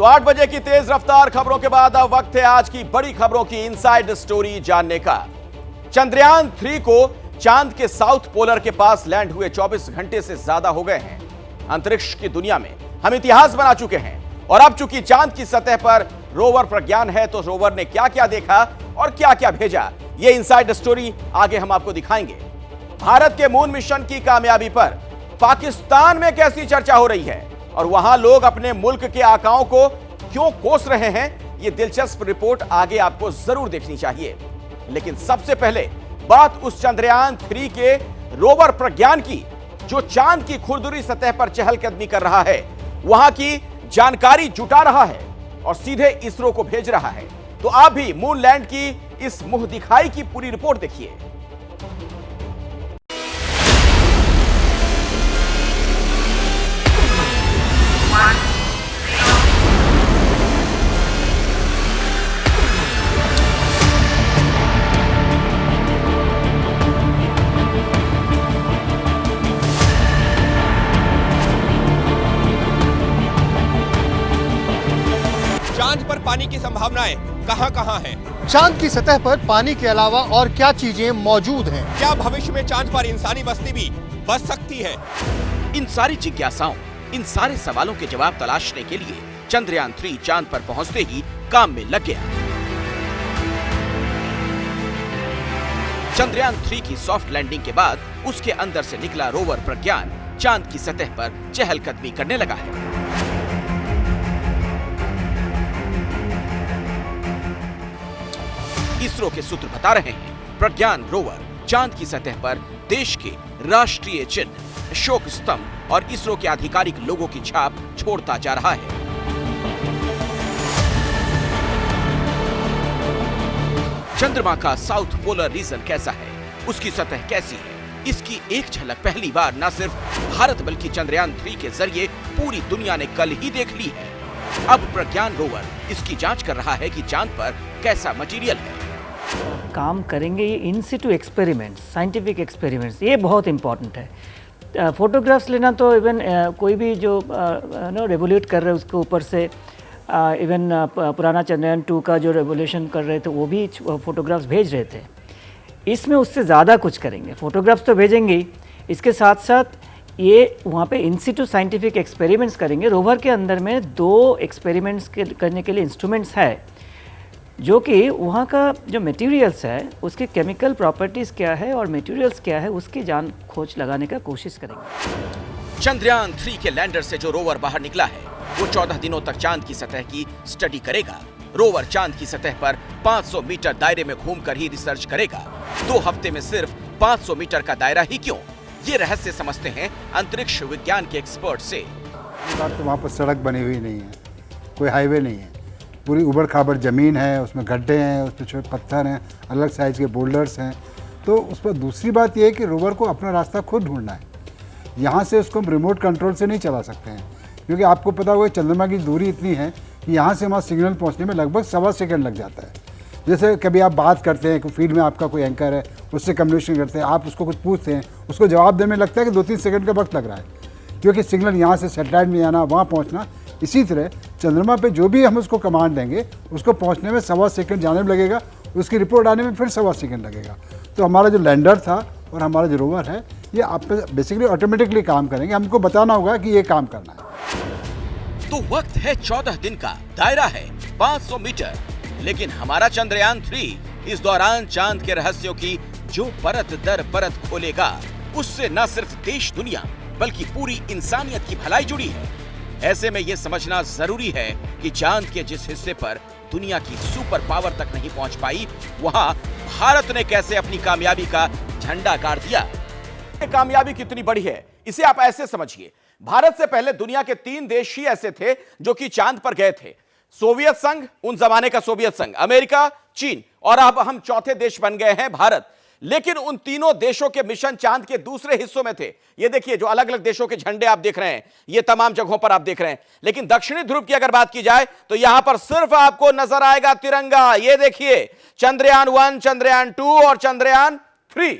तो 8 बजे की तेज रफ्तार खबरों के बाद अब वक्त है आज की बड़ी खबरों की इनसाइड स्टोरी जानने का। चंद्रयान 3 को चांद के साउथ पोलर के पास लैंड हुए 24 घंटे से ज्यादा हो गए हैं। अंतरिक्ष की दुनिया में हम इतिहास बना चुके हैं और अब चूंकि चांद की सतह पर रोवर प्रज्ञान है तो रोवर ने क्या क्या देखा और क्या क्या भेजा, यह इनसाइड स्टोरी आगे हम आपको दिखाएंगे। भारत के मून मिशन की कामयाबी पर पाकिस्तान में कैसी चर्चा हो रही है और वहां लोग अपने मुल्क के आकाओं को क्यों कोस रहे हैं, यह दिलचस्प रिपोर्ट आगे आपको जरूर देखनी चाहिए। लेकिन सबसे पहले बात उस चंद्रयान 3 के रोवर प्रज्ञान की जो चांद की खुरदुरी सतह पर चहलकदमी कर रहा है, वहां की जानकारी जुटा रहा है और सीधे इसरो को भेज रहा है। तो आप भी मून लैंड की इस मुंह दिखाई की पूरी रिपोर्ट देखिए। चांद पर पानी की संभावनाएं कहां-कहां हैं? चांद की सतह पर पानी के अलावा और क्या चीजें मौजूद हैं? क्या भविष्य में चांद पर इंसानी बस्ती भी बस सकती है? इन सारी जिज्ञासाओं, इन सारे सवालों के जवाब तलाशने के लिए चंद्रयान 3 चांद पर पहुंचते ही काम में लग गया। चंद्रयान 3 की सॉफ्ट लैंडिंग के बाद उसके अंदर से निकला रोवर प्रज्ञान चांद की सतह पर चहलकदमी करने लगा है। इसरो के सूत्र बता रहे हैं, प्रज्ञान रोवर चांद की सतह पर देश के राष्ट्रीय चिन्ह, अशोक स्तंभ और इसरो के आधिकारिक लोगों की छाप छोड़ता जा रहा है। चंद्रमा का साउथ पोलर रीजन कैसा है, उसकी सतह कैसी है, इसकी एक झलक पहली बार न सिर्फ भारत बल्कि चंद्रयान 3 के जरिए पूरी दुनिया ने कल ही देख ली है। अब प्रज्ञान रोवर इसकी जांच कर रहा है कि चांद पर कैसा मटेरियल है। काम करेंगे ये इन सिटू एक्सपेरिमेंट्स, साइंटिफिक एक्सपेरिमेंट्स, ये बहुत इंपॉर्टेंट है। फोटोग्राफ्स लेना तो इवन कोई भी जो रेवोल्यूट कर रहे हैं उसके ऊपर से इवन पुराना चंद्रयान 2 का जो रेवोल्यूशन कर रहे थे वो भी फोटोग्राफ्स भेज रहे थे। इसमें उससे ज़्यादा कुछ करेंगे, फोटोग्राफ्स तो भेजेंगे ही, इसके साथ साथ ये वहाँ पे इन सिटू साइंटिफिक एक्सपेरिमेंट्स करेंगे। रोवर के अंदर में 2 एक्सपेरिमेंट्स करने के लिए इंस्ट्रूमेंट्स है जो कि वहाँ का जो मटेरियल्स है उसके केमिकल प्रॉपर्टीज़ क्या है और मटेरियल्स क्या है उसकी जान खोज लगाने का कोशिश करेंगे। चंद्रयान 3 के लैंडर से जो रोवर बाहर निकला है वो 14 दिनों तक चांद की सतह की स्टडी करेगा। रोवर चांद की सतह पर 500 मीटर दायरे में घूमकर ही रिसर्च करेगा। 2 हफ्ते में सिर्फ 500 मीटर का दायरा ही क्यों, ये रहस्य समझते हैं अंतरिक्ष विज्ञान के एक्सपर्ट से। तो वहाँ पर सड़क बनी हुई नहीं है, कोई हाईवे नहीं है, पूरी उबड़ खाबड़ ज़मीन है, उसमें गड्ढे हैं, उसमें छोटे पत्थर हैं, अलग साइज़ के बोल्डर्स हैं। तो उस पर दूसरी बात यह है कि रोवर को अपना रास्ता खुद ढूंढना है। यहाँ से उसको हम रिमोट कंट्रोल से नहीं चला सकते हैं, क्योंकि आपको पता होगा चंद्रमा की दूरी इतनी है कि यहाँ से वहाँ सिग्नल पहुँचने में लगभग 1.25 सेकंड लग जाता है। जैसे कभी आप बात करते हैं, फील्ड में आपका कोई एंकर है, उससे कम्युनिकेशन करते हैं, आप उसको कुछ पूछते हैं, उसको जवाब देने में लगता है कि 2-3 सेकंड का वक्त लग रहा है, क्योंकि सिग्नल यहाँ से सैटेलाइट में जाना, वहाँ पहुँचना। इसी तरह चंद्रमा पे जो भी हम उसको कमांड देंगे उसको पहुँचने में 1.25 सेकंड जाने में लगेगा, उसकी रिपोर्ट आने में फिर 1.25 सेकंड लगेगा। तो हमारा जो लैंडर था और हमारा जो रोवर है ये आप बेसिकली ऑटोमेटिकली काम करेंगे, हमको बताना होगा कि ये काम करना है। तो वक्त है 14 दिन का, दायरा है 500 मीटर। लेकिन हमारा चंद्रयान 3 इस दौरान चांद के रहस्यों की जो परत दर परत खोलेगा उससे न सिर्फ देश दुनिया बल्कि पूरी इंसानियत की भलाई जुड़ी है। ऐसे में यह समझना जरूरी है कि चांद के जिस हिस्से पर दुनिया की सुपर पावर तक नहीं पहुंच पाई, वहां भारत ने कैसे अपनी कामयाबी का झंडा गाड़ दिया। कामयाबी कितनी बड़ी है इसे आप ऐसे समझिए, भारत से पहले दुनिया के 3 देश ही ऐसे थे जो कि चांद पर गए थे। सोवियत संघ, उन जमाने का सोवियत संघ, अमेरिका, चीन और अब हम चौथे देश बन गए हैं भारत। लेकिन उन तीनों देशों के मिशन चांद के दूसरे हिस्सों में थे। ये देखिए जो अलग अलग देशों के झंडे आप देख रहे हैं, ये तमाम जगहों पर आप देख रहे हैं। लेकिन दक्षिणी ध्रुव की अगर बात की जाए तो यहां पर सिर्फ आपको नजर आएगा तिरंगा। ये देखिए चंद्रयान 1, चंद्रयान 2 और चंद्रयान 3।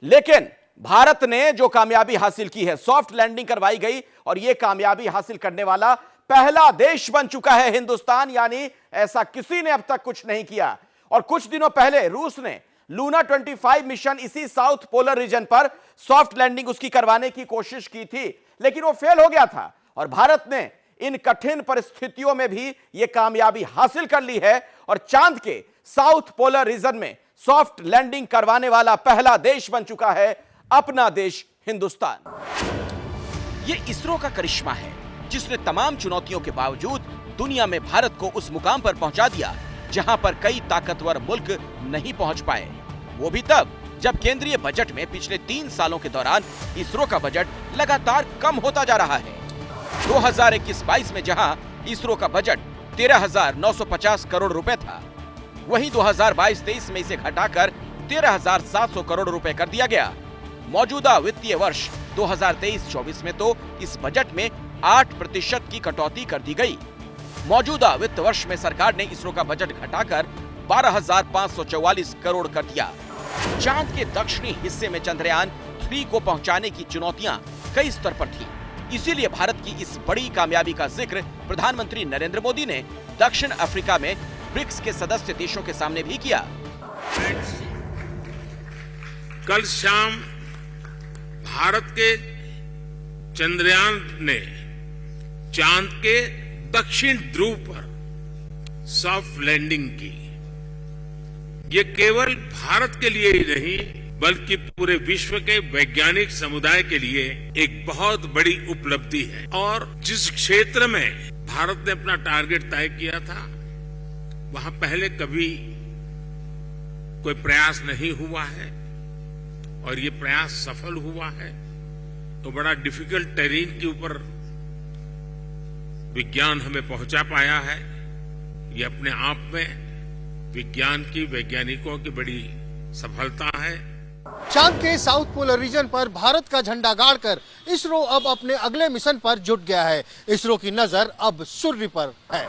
लेकिन भारत ने जो कामयाबी हासिल की है, सॉफ्ट लैंडिंग करवाई गई और यह कामयाबी हासिल करने वाला पहला देश बन चुका है हिंदुस्तान, यानी ऐसा किसी ने अब तक कुछ नहीं किया। और कुछ दिनों पहले रूस ने लूना 25 मिशन इसी साउथ पोलर रीजन पर सॉफ्ट लैंडिंग उसकी करवाने की कोशिश की थी, लेकिन वो फेल हो गया था। और भारत ने इन कठिन परिस्थितियों में भी यह कामयाबी हासिल कर ली है और चांद के साउथ पोलर रीजन में सॉफ्ट लैंडिंग करवाने वाला पहला देश बन चुका है अपना देश हिंदुस्तान। यह इसरो का करिश्मा है, जिसने तमाम चुनौतियों के बावजूद दुनिया में भारत को उस मुकाम पर पहुंचा दिया जहां पर कई ताकतवर मुल्क नहीं पहुंच पाए। वो भी तब जब केंद्रीय बजट में पिछले 3 सालों के दौरान इसरो का बजट लगातार कम होता जा रहा है। 2021-22 में जहां इसरो का बजट 13,950 करोड़ रुपए था, वहीं 2022-23 में इसे घटाकर 13,700 करोड़ रुपए कर दिया गया। मौजूदा वित्तीय वर्ष 2023-24 में तो इस बजट में 8% की कटौती कर दी गई। मौजूदा वित्त वर्ष में सरकार ने इसरो का बजट घटाकर 12,544 करोड़ कर दिया। चांद के दक्षिणी हिस्से में चंद्रयान 3 को पहुंचाने की चुनौतियां कई स्तर पर थी। इसीलिए भारत की इस बड़ी कामयाबी का जिक्र प्रधानमंत्री नरेंद्र मोदी ने दक्षिण अफ्रीका में ब्रिक्स के सदस्य देशों के सामने भी किया। कल शाम भारत के चंद्रयान ने चांद के दक्षिण ध्रुव पर सॉफ्ट लैंडिंग की। ये केवल भारत के लिए ही नहीं बल्कि पूरे विश्व के वैज्ञानिक समुदाय के लिए एक बहुत बड़ी उपलब्धि है। और जिस क्षेत्र में भारत ने अपना टारगेट तय किया था, वहां पहले कभी कोई प्रयास नहीं हुआ है और ये प्रयास सफल हुआ है। तो बड़ा डिफिकल्ट टेरेन के ऊपर विज्ञान हमें पहुंचा पाया है। ये अपने आप में विज्ञान की, वैज्ञानिकों की बड़ी सफलता है। चांद के साउथ पोलर रीजन पर भारत का झंडा गाड़कर इसरो अब अपने अगले मिशन पर जुट गया है। इसरो की नजर अब सूर्य पर है।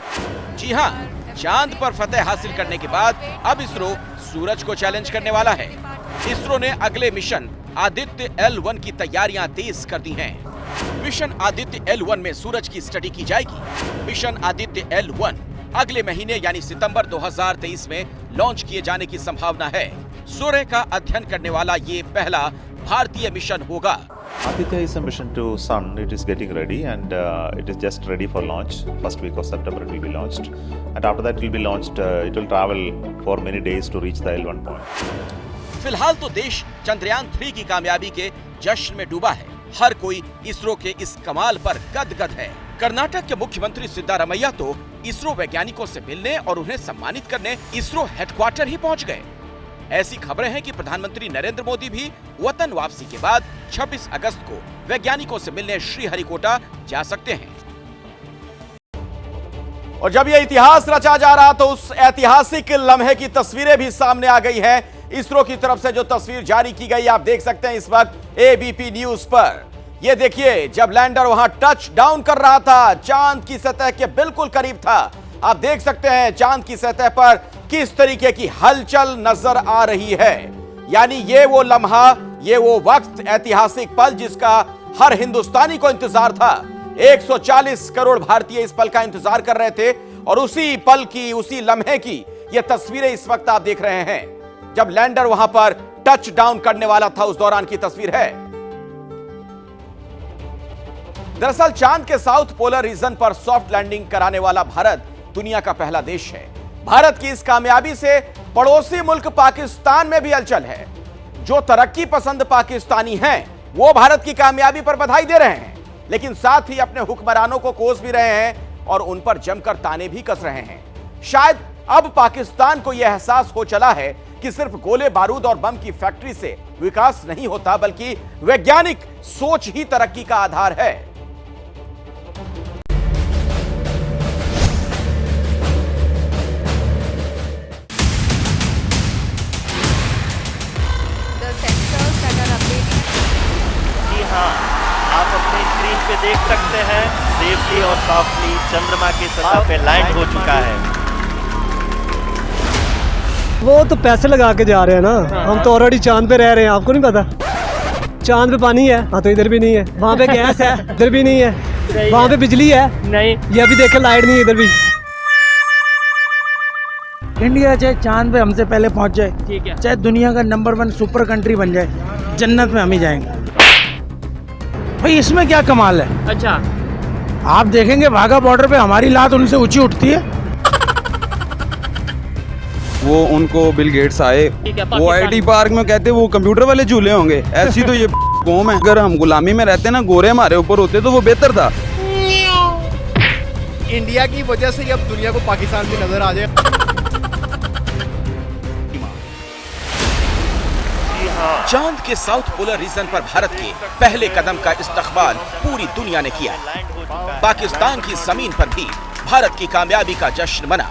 जी हाँ, चांद पर फतेह हासिल करने के बाद अब इसरो सूरज को चैलेंज करने वाला है। इसरो ने अगले मिशन आदित्य L1 की तैयारियां तेज कर दी हैं। मिशन आदित्य L1 में सूरज की स्टडी की जाएगी। मिशन आदित्य L1 अगले महीने यानी सितंबर 2023 में लॉन्च किए जाने की संभावना है। सूर्य का अध्ययन करने वाला ये पहला भारतीय मिशन होगा। Aditya is a mission to Sun. It is getting ready and it is just ready for launch. First week of September it will be launched, and after that it will be launched. It will travel for many days to reach the L1 point. फिलहाल तो देश चंद्रयान 3 की कामयाबी के जश्न में डूबा है। हर कोई इसरो के इस कमाल पर गदगद है। कर्नाटक के मुख्यमंत्री सिद्धारमैया तो इसरो वैज्ञानिकों से मिलने और उन्हें सम्मानित करने इसरो हेडक्वार्टर ही पहुंच गए। ऐसी खबरें हैं कि प्रधानमंत्री नरेंद्र मोदी भी वतन वापसी के बाद 26 अगस्त को वैज्ञानिकों से मिलने श्रीहरिकोटा जा सकते हैं। और जब यह इतिहास रचा जा रहा तो उस ऐतिहासिक लम्हे की तस्वीरें भी सामने आ गई हैं। इसरो की तरफ से जो तस्वीर जारी की गई आप देख सकते हैं इस वक्त एबीपी न्यूज पर। ये देखिए, जब लैंडर वहां टच डाउन कर रहा था, चांद की सतह के बिल्कुल करीब था। आप देख सकते हैं चांद की सतह पर किस तरीके की हलचल नजर आ रही है। यानी ये वो लम्हा, ये वो वक्त, ऐतिहासिक पल जिसका हर हिंदुस्तानी को इंतजार था। 140 करोड़ भारतीय इस पल का इंतजार कर रहे थे और उसी पल की, उसी लम्हे की ये तस्वीरें इस वक्त आप देख रहे हैं। जब लैंडर वहां पर टच डाउन करने वाला था उस दौरान की तस्वीर है। दरअसल चांद के साउथ पोलर रीजन पर सॉफ्ट लैंडिंग कराने वाला भारत दुनिया का पहला देश है। भारत की इस कामयाबी से पड़ोसी मुल्क पाकिस्तान में भी हलचल है। जो तरक्की पसंद पाकिस्तानी हैं, वो भारत की कामयाबी पर बधाई दे रहे हैं, लेकिन साथ ही अपने हुक्मरानों को कोस भी रहे हैं और उन पर जमकर ताने भी कस रहे हैं। शायद अब पाकिस्तान को यह एहसास हो चला है कि सिर्फ गोले बारूद और बम की फैक्ट्री से विकास नहीं होता, बल्कि वैज्ञानिक सोच ही तरक्की का आधार है। जी हाँ, आप अपनी स्क्रीन पे देख सकते हैं सेफली और सॉफ्टली चंद्रमा की सतह पे लैंड हो चुका है। वो तो पैसे लगा के जा रहे हैं ना, हम तो ऑलरेडी चांद पे रह रहे हैं, आपको नहीं पता। चांद पे पानी है, हाँ तो इधर भी नहीं है, वहाँ पे गैस है, इधर भी नहीं है, वहाँ पे बिजली है नहीं। ये अभी देखे लाइट नहीं है इधर भी। इंडिया चाहे चांद पे हमसे पहले पहुंच जाए, ठीक है। चाहे दुनिया का नंबर 1 सुपर कंट्री बन जाए, जन्नत में हम ही जाएंगे। भाई इसमें क्या कमाल है? अच्छा, आप देखेंगे वाघा बॉर्डर पे हमारी लात उनसे ऊंची उठती है। वो उनको बिल गेट्स आए, ठीक है, वो पाकिस्तान- आईटी पार्क में कहते वो कंप्यूटर वाले झूले होंगे, ऐसी तो ये कौम है। अगर हम गुलामी में रहते ना, गोरे हमारे ऊपर होते तो वो बेहतर था। इंडिया की वजह से अब दुनिया को पाकिस्तान की नजर आ जाए। चांद के साउथ पोलर रीजन पर भारत के पहले कदम का इस्तकबाल पूरी दुनिया ने किया। पाकिस्तान की जमीन पर भी भारत की कामयाबी का जश्न मना।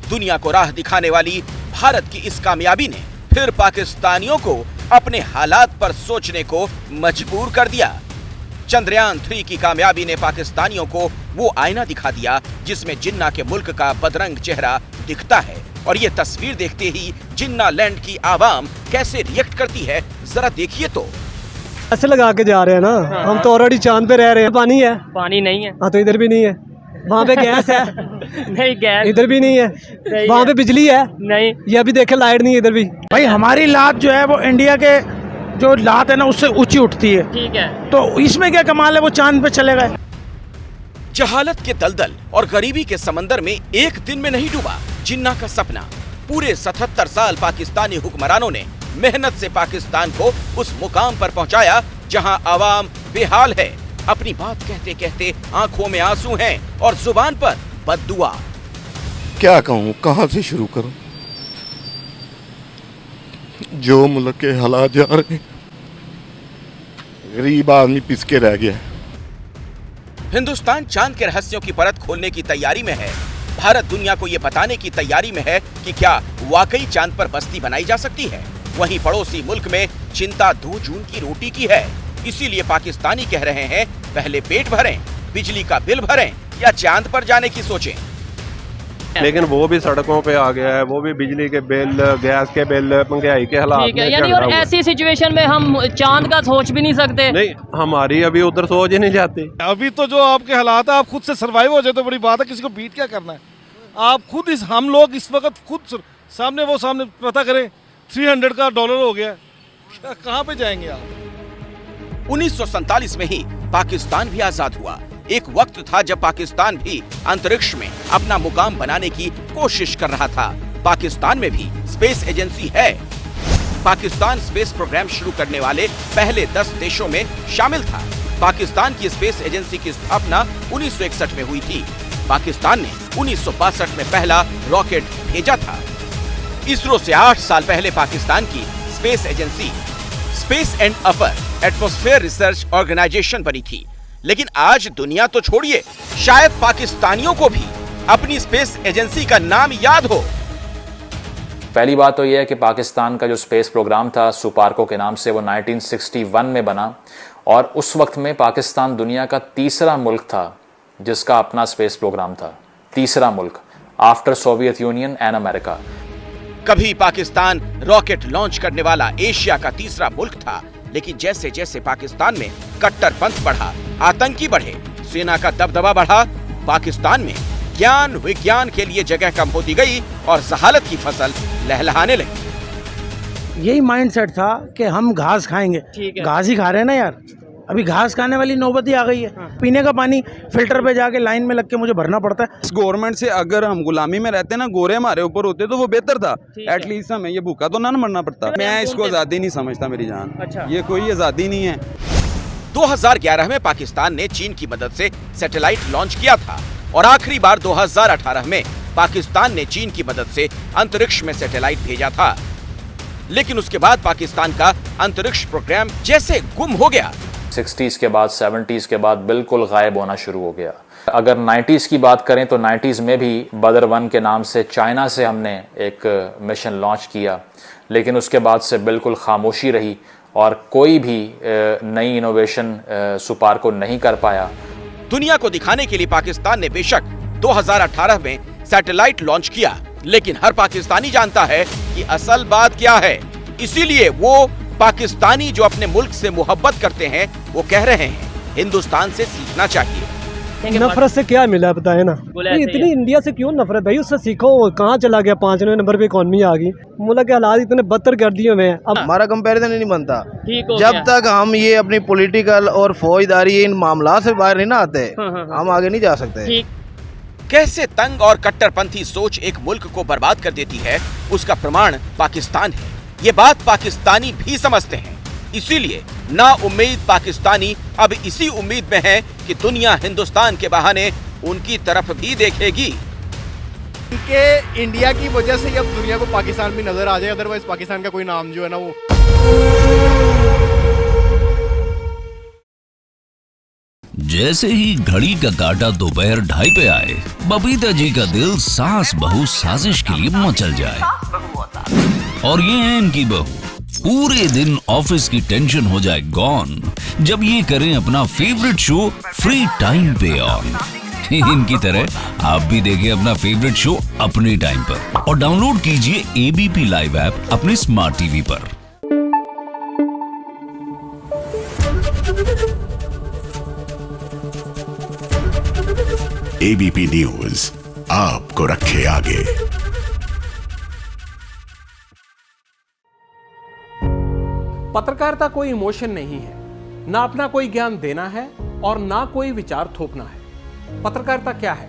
दुनिया को राह दिखाने वाली भारत की इस कामयाबी ने फिर पाकिस्तानियों को अपने हालात पर सोचने को मजबूर कर दिया। चंद्रयान 3 की कामयाबी ने पाकिस्तानियों को वो आईना दिखा दिया जिसमें जिन्ना के मुल्क का बदरंग चेहरा दिखता है। और ये तस्वीर देखते ही जिन्ना लैंड की आवाम कैसे रिएक्ट करती है, जरा देखिए तो। पैसे लगा के जा रहे हैं ना, हम तो ऑलरेडी चांद पे रह रहे हैं। पानी है? पानी नहीं है। हाँ तो इधर भी नहीं है। वहाँ पे गैस है? नहीं, गैस इधर भी नहीं है। वहाँ पे बिजली है? नहीं। ये अभी देखे लाइट नहीं है इधर भी। भाई हमारी लात जो है वो इंडिया के जो लात है ना उससे ऊंची उठती है। ठीक है। तो इसमें क्या कमाल है, वो चांद पे चले गए। जहालत के दलदल और गरीबी के समंदर में एक दिन में नहीं डूबा जिन्ना का सपना। पूरे 77 साल पाकिस्तानी हुक्मरानों ने मेहनत से पाकिस्तान को उस मुकाम पर पहुंचाया जहां आवाम बेहाल है। अपनी बात कहते कहते आंखों में आंसू हैं और जुबान पर बद्दुआ। क्या कहूँ, कहाँ से शुरू करूँ? जो मुल्क के हालात जा रहे हैं, गरीब आदमी पिसके रह गया। हिंदुस्तान चांद के रहस्यों की परत खोलने की तैयारी में है। भारत दुनिया को ये बताने की तैयारी में है कि क्या वाकई चांद पर बस्ती बनाई जा सकती है। वहीं पड़ोसी मुल्क में चिंता 2 जून की रोटी की है। इसीलिए पाकिस्तानी कह रहे हैं पहले पेट भरें, बिजली का बिल भरें या चांद पर जाने की सोचें। लेकिन वो भी सड़कों पे आ गया है, वो भी बिजली के बिल, गैस के बिल, महंगाई के हालात ठीक है, यानी और ऐसी सिचुएशन में हम चांद का सोच भी नहीं सकते। नहीं, हमारी अभी उधर सोच ही नहीं जाती। अभी तो जो आपके हालात है, आप खुद से सरवाइव हो जाए तो बड़ी बात है, किसी को बीट क्या करना है। आप खुद हम लोग इस वक्त खुद सामने पता करें, $300 का डॉलर हो गया, कहाँ पे जाएंगे आप? 1947 में ही पाकिस्तान भी आजाद हुआ। एक वक्त था जब पाकिस्तान भी अंतरिक्ष में अपना मुकाम बनाने की कोशिश कर रहा था। पाकिस्तान में भी स्पेस एजेंसी है। पाकिस्तान स्पेस प्रोग्राम शुरू करने वाले पहले 10 देशों में शामिल था। पाकिस्तान की स्पेस एजेंसी की स्थापना 1961 में हुई थी। पाकिस्तान ने 1962 में पहला रॉकेट भेजा था। इसरो से 8 साल पहले पाकिस्तान की space agency space and upper atmosphere research organisation बनी थी। लेकिन आज दुनिया तो छोड़िए, शायद पाकिस्तानियों को भी अपनी स्पेस एजेंसी का नाम याद हो। पहली बात तो यह है कि पाकिस्तान का जो स्पेस प्रोग्राम था सुपार्को के नाम से, वो 1961 में बना और उस वक्त में पाकिस्तान दुनिया का तीसरा मुल्क था जिसका अपना स्पेस प्रोग्राम था। तीसरा मुल्क after Soviet union and America. कभी पाकिस्तान रॉकेट लॉन्च करने वाला एशिया का तीसरा मुल्क था, लेकिन जैसे जैसे पाकिस्तान में कट्टरपंथ बढ़ा, आतंकी बढ़े, सेना का दबदबा बढ़ा, पाकिस्तान में ज्ञान विज्ञान के लिए जगह कम होती गई और जहालत की फसल लहलहाने लगी। यही माइंडसेट था कि हम घास खाएंगे। घास ही खा रहे हैं ना यार, अभी घास खाने वाली नौबत ही आ गई है। पीने का पानी फिल्टर पे जाके लाइन में लग के मुझे भरना पड़ता है। इस गवर्नमेंट से अगर हम गुलामी में रहते ना, गोरे हमारे ऊपर होते तो वो बेहतर था। एटलीस्ट हमें ये भूखा तो ना मरना पड़ता। मैं इसको आज़ादी नहीं समझता मेरी जान। अच्छा। ये कोई आज़ादी नहीं है। 2011 में पाकिस्तान ने चीन की मदद से सैटेलाइट लॉन्च किया था और आखिरी बार 2018 में पाकिस्तान ने चीन की मदद से अंतरिक्ष में सैटेलाइट भेजा था। लेकिन उसके बाद पाकिस्तान का अंतरिक्ष प्रोग्राम जैसे गुम हो गया। 60s के बाद 70s के बाद बिल्कुल गायब होना शुरू हो गया। अगर 90s की बात करें तो 90s में भी बदर 1 के नाम से चाइना से हमने एक मिशन लॉन्च किया, लेकिन उसके बाद से बिल्कुल खामोशी रही और कोई भी नई इनोवेशन सुपारको नहीं कर पाया। दुनिया को दिखाने के लिए पाकिस्तान ने बेशक 2018 में सैटेलाइट लॉन्च किया, लेकिन हर पाकिस्तानी जानता है कि असल बात क्या है। इसीलिए वो पाकिस्तानी जो अपने मुल्क से मोहब्बत करते हैं वो कह रहे हैं हिंदुस्तान से सीखना चाहिए। नफरत से क्या मिला बताए ना, इतनी इंडिया से क्यों नफरत भाई, उससे सीखो। कहाँ चला गया, 5वें नंबर पे इकॉनमी आ गई, मुल्क के हालात इतने बदतर कर दिए हुए हैं। अब हमारा कंपैरिजन ही नहीं बनता जब तक हम ये अपनी पॉलिटिकल और फौजदारी इन मामला से बाहर नहीं ना आते, हम आगे नहीं जा सकते। कैसे तंग और कट्टरपंथी सोच एक मुल्क को बर्बाद कर देती है, उसका प्रमाण पाकिस्तान है। ये बात पाकिस्तानी भी समझते हैं। इसीलिए ना उम्मीद पाकिस्तानी अब इसी उम्मीद में है कि दुनिया हिंदुस्तान के बहाने उनकी तरफ भी देखेगी। इनके इंडिया की वजह से अब दुनिया को पाकिस्तान भी नजर आ जाए, अदरवाइज पाकिस्तान का कोई नाम जो है ना वो। जैसे ही घड़ी का काटा दोपहर 2:30 पे आए, बबीता जी का दिल सास बहू साजिश के लिए मचल जाए। और ये है इनकी बहू, पूरे दिन ऑफिस की टेंशन हो जाए गॉन जब ये करें अपना फेवरेट शो फ्री टाइम पे ऑन। इनकी तरह आप भी देखिए अपना फेवरेट शो अपने टाइम पर और डाउनलोड कीजिए एबीपी लाइव ऐप अपने स्मार्ट टीवी पर। एबीपी न्यूज आपको रखे आगे। पत्रकारिता कोई इमोशन नहीं है, ना अपना कोई ज्ञान देना है और ना कोई विचार थोपना है। पत्रकारिता क्या है?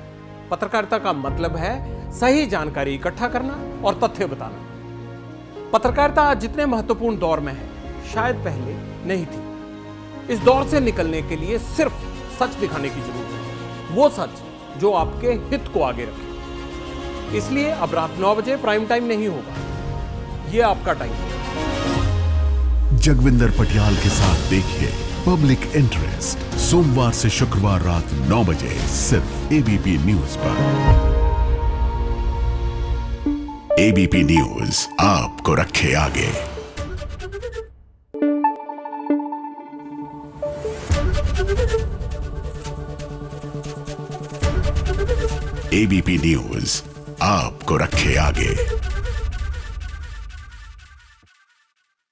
पत्रकारिता का मतलब है सही जानकारी इकट्ठा करना और तथ्य बताना। पत्रकारिता आज जितने महत्वपूर्ण दौर में है, शायद पहले नहीं थी। इस दौर से निकलने के लिए सिर्फ सच दिखाने की जरूरत है, वो सच जो आपके हित को आगे रखे। इसलिए अब रात 9 बजे प्राइम टाइम नहीं होगा, ये आपका टाइम है। जगविंदर पटियाल के साथ देखिए पब्लिक इंटरेस्ट सोमवार से शुक्रवार रात 9 बजे सिर्फ एबीपी न्यूज पर। एबीपी न्यूज आपको रखे आगे। एबीपी न्यूज आपको रखे आगे।